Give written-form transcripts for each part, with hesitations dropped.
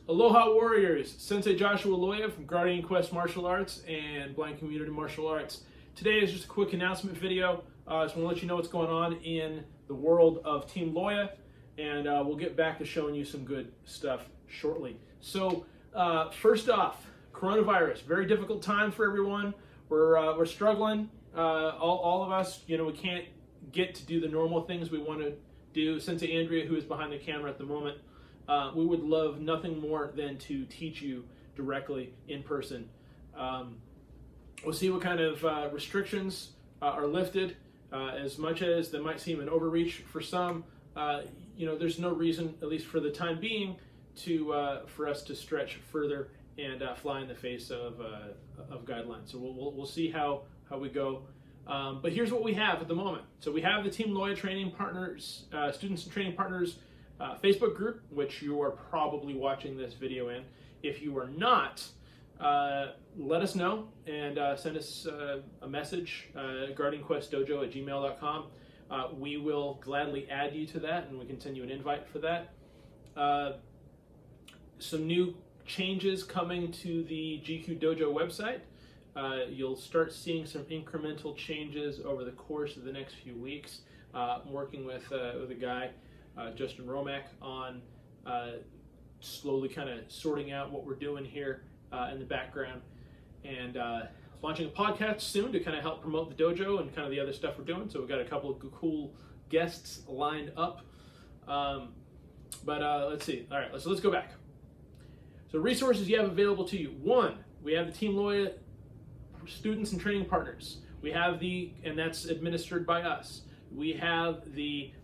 Aloha Warriors, Sensei Joshua Loya from Guardian Quest Martial Arts and Blind Community Martial Arts. Today is just a quick announcement video. I just want to let you know what's going on in the world of Team Loya, and we'll get back to showing you some good stuff shortly. So first off, coronavirus, very difficult time for everyone. We're struggling, all of us. You know, we can't get to do the normal things we want to do. Sensei Andrea, who is behind the camera at the moment, we would love nothing more than to teach you directly in person. We'll see what kind of restrictions are lifted. As much as that might seem an overreach for some, you know, there's no reason, at least for the time being, to for us to stretch further and fly in the face of guidelines. So we'll see how we go. But here's what we have at the moment. So we have the Team Loya Training Partners, Students and Training Partners Facebook group, which you are probably watching this video in. If you are not, let us know and send us a message, guardianquestdojo@gmail.com. We will gladly add you to that, and we can send you an invite for that. Some new changes coming to the GQ Dojo website. You'll start seeing some incremental changes over the course of the next few weeks. I'm working with a guy, Justin Romack, on slowly kind of sorting out what we're doing here in the background, and launching a podcast soon to kind of help promote the dojo and kind of the other stuff we're doing. So we've got a couple of cool guests lined up. Let's see. All right, let's go back. So resources you have available to you. One, we have the Team Loya Students and Training Partners. We have and that's administered by us. We have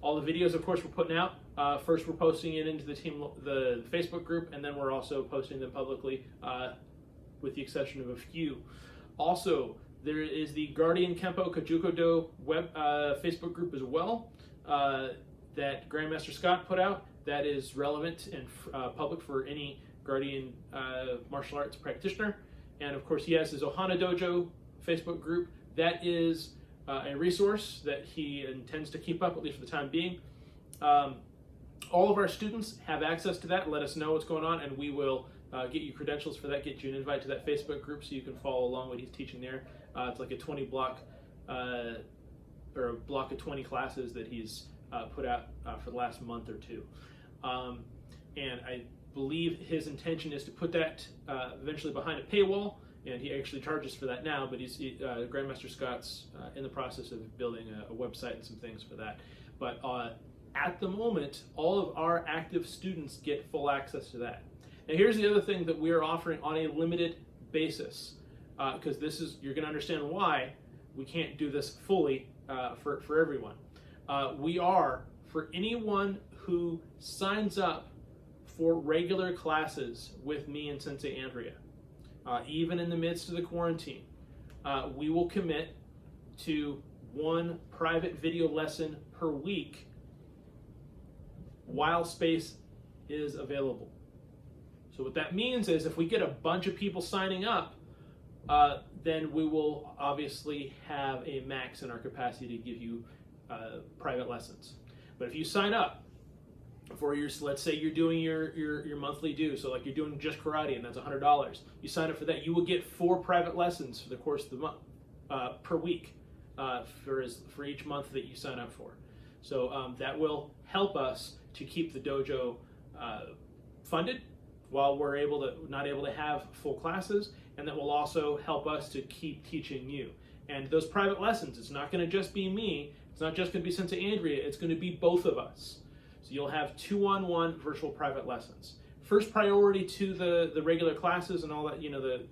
all the videos, of course, we're putting out. First, we're posting it into the Facebook group, and then we're also posting them publicly, with the exception of a few. Also, there is the Guardian Kempo Kajuko-do web Facebook group as well, that Grandmaster Scott put out. That is relevant and public for any Guardian martial arts practitioner. And of course, he has his Ohana Dojo Facebook group. That is a resource that he intends to keep up, at least for the time being. All of our students have access to that. Let us know what's going on, and we will get you credentials for that, get you an invite to that Facebook group so you can follow along what he's teaching there. It's like a 20 block, or a block of 20 classes that he's put out for the last month or two. And I believe his intention is to put that eventually behind a paywall, and he actually charges for that now, but Grandmaster Scott's in the process of building a website and some things for that. But at the moment, all of our active students get full access to that. Now here's the other thing that we are offering on a limited basis, because you're going to understand why we can't do this fully for everyone. We are, for anyone who signs up for regular classes with me and Sensei Andrea, even in the midst of the quarantine, we will commit to one private video lesson per week while space is available. So what that means is if we get a bunch of people signing up, then we will obviously have a max in our capacity to give you private lessons. But if you sign up for let's say you're doing your monthly due, so like you're doing just karate and that's $100, you sign up for that, you will get 4 private lessons for the course of the month, per week, for each month that you sign up for. So that will help us to keep the dojo funded while we're not able to have full classes, and that will also help us to keep teaching you. And those private lessons, it's not going to just be me, it's not just going to be Sensei Andrea, it's going to be both of us. So you'll have 2-on-1 virtual private lessons. First priority to the regular classes and all that, you know, the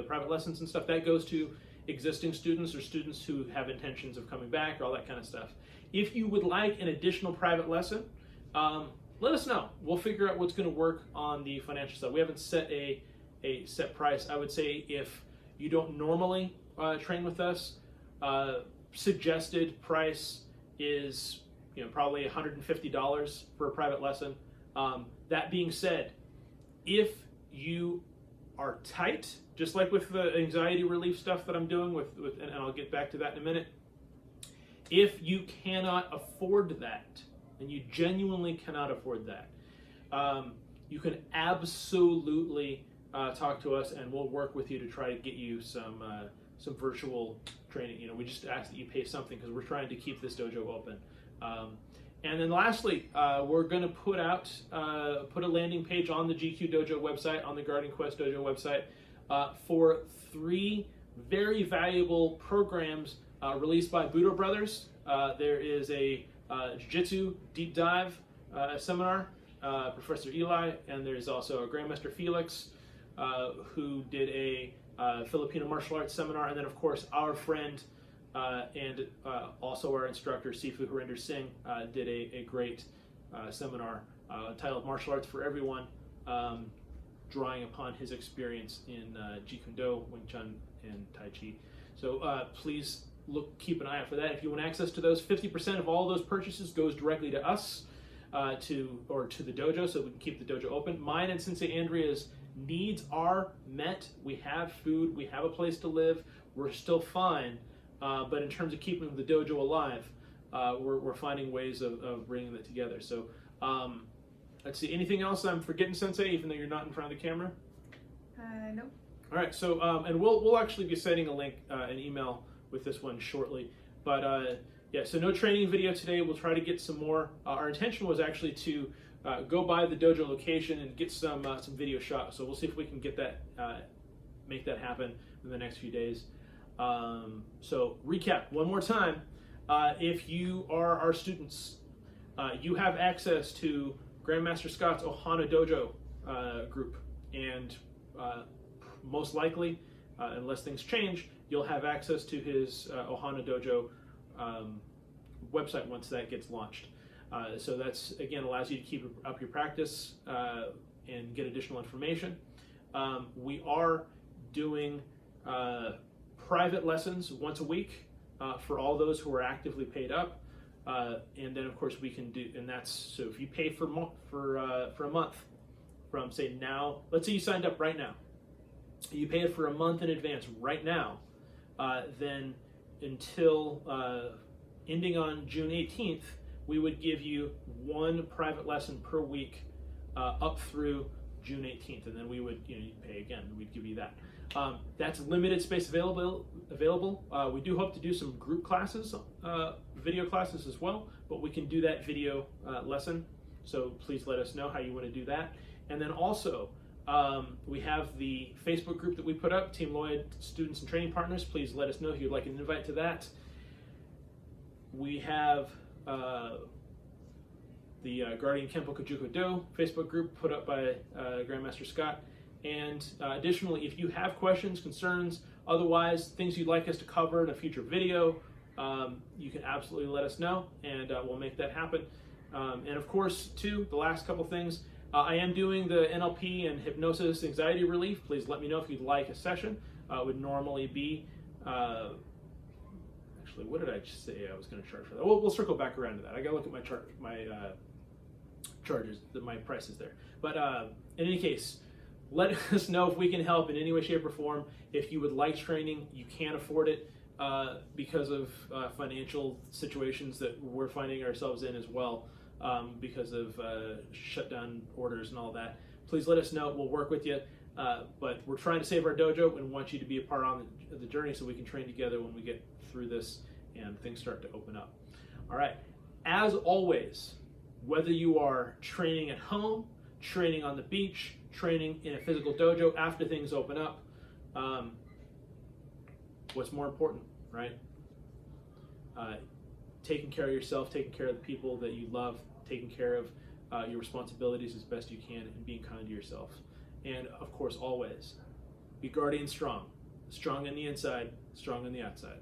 private lessons and stuff, that goes to existing students or students who have intentions of coming back or all that kind of stuff. If you would like an additional private lesson, let us know. We'll figure out what's going to work on the financial side. We haven't set a set price. I would say if you don't normally train with us, suggested price is probably $150 for a private lesson. That being said, if you are tight, just like with the anxiety relief stuff that I'm doing and I'll get back to that in a minute, if you cannot afford that, and you genuinely cannot afford that, you can absolutely talk to us, and we'll work with you to try to get you some virtual training. You know, we just ask that you pay something because we're trying to keep this dojo open. And then lastly, we're going to put a landing page on the GQ Dojo website, on the Guardian Quest Dojo website, for 3 very valuable programs released by Budo Brothers. There is a Jiu-Jitsu deep dive seminar, Professor Eli, and there's also a Grandmaster Felix, who did a Filipino martial arts seminar, and then of course our friend and also our instructor Sifu Harinder Singh did a great seminar titled Martial Arts for Everyone, drawing upon his experience in Jeet Kune Do, Wing Chun, and Tai Chi. So please keep an eye out for that. If you want access to those, 50% of all those purchases goes directly to us, to the dojo, so we can keep the dojo open. Mine and Sensei Andrea's needs are met. We have food, we have a place to live, we're still fine, but in terms of keeping the dojo alive, we're finding ways of bringing that together. So let's see, anything else I'm forgetting, Sensei, even though you're not in front of the camera? Nope. All right, so and we'll actually be sending a link, an email with this one shortly, but yeah, so no training video today. We'll try to get some more. Our intention was actually to go by the dojo location and get some video shots. So we'll see if we can get that, make that happen in the next few days. So recap one more time. If you are our students, you have access to Grandmaster Scott's Ohana Dojo group, and most likely, unless things change, you'll have access to his Ohana Dojo website once that gets launched. So that's, again, allows you to keep up your practice and get additional information. We are doing private lessons once a week for all those who are actively paid up. And then, of course, we can do, and that's, so if you pay for a month from, say, now, let's say you signed up right now, you pay it for a month in advance right now, then until ending on June 18th, we would give you 1 private lesson per week up through June 18th, and then we would, you'd pay again, and we'd give you that. That's limited space available. We do hope to do some group classes, video classes as well, but we can do that video lesson, so please let us know how you want to do that. And then also, we have the Facebook group that we put up, Team Loya Students and Training Partners. Please let us know if you'd like an invite to that. We have the Guardian Kempo Kajuko Do Facebook group put up by Grandmaster Scott. And additionally, if you have questions, concerns, otherwise things you'd like us to cover in a future video, you can absolutely let us know, and we'll make that happen. And of course, too, the last couple things, I am doing the NLP and hypnosis anxiety relief. Please let me know if you'd like a session. It would normally be, actually, what did I just say I was going to charge for that? We'll circle back around to that. I got to look at my charges, my prices there. But in any case, let us know if we can help in any way, shape, or form. If you would like training, you can't afford it because of financial situations that we're finding ourselves in as well, because of shutdown orders and all that. Please let us know. We'll work with you. But we're trying to save our dojo and want you to be a part on the journey so we can train together when we get through this and things start to open up. All right. As always, whether you are training at home, training on the beach, training in a physical dojo after things open up, what's more important, right? Taking care of yourself, taking care of the people that you love, taking care of your responsibilities as best you can, and being kind to yourself. And of course, always be guardian strong. Strong on the inside, strong on the outside.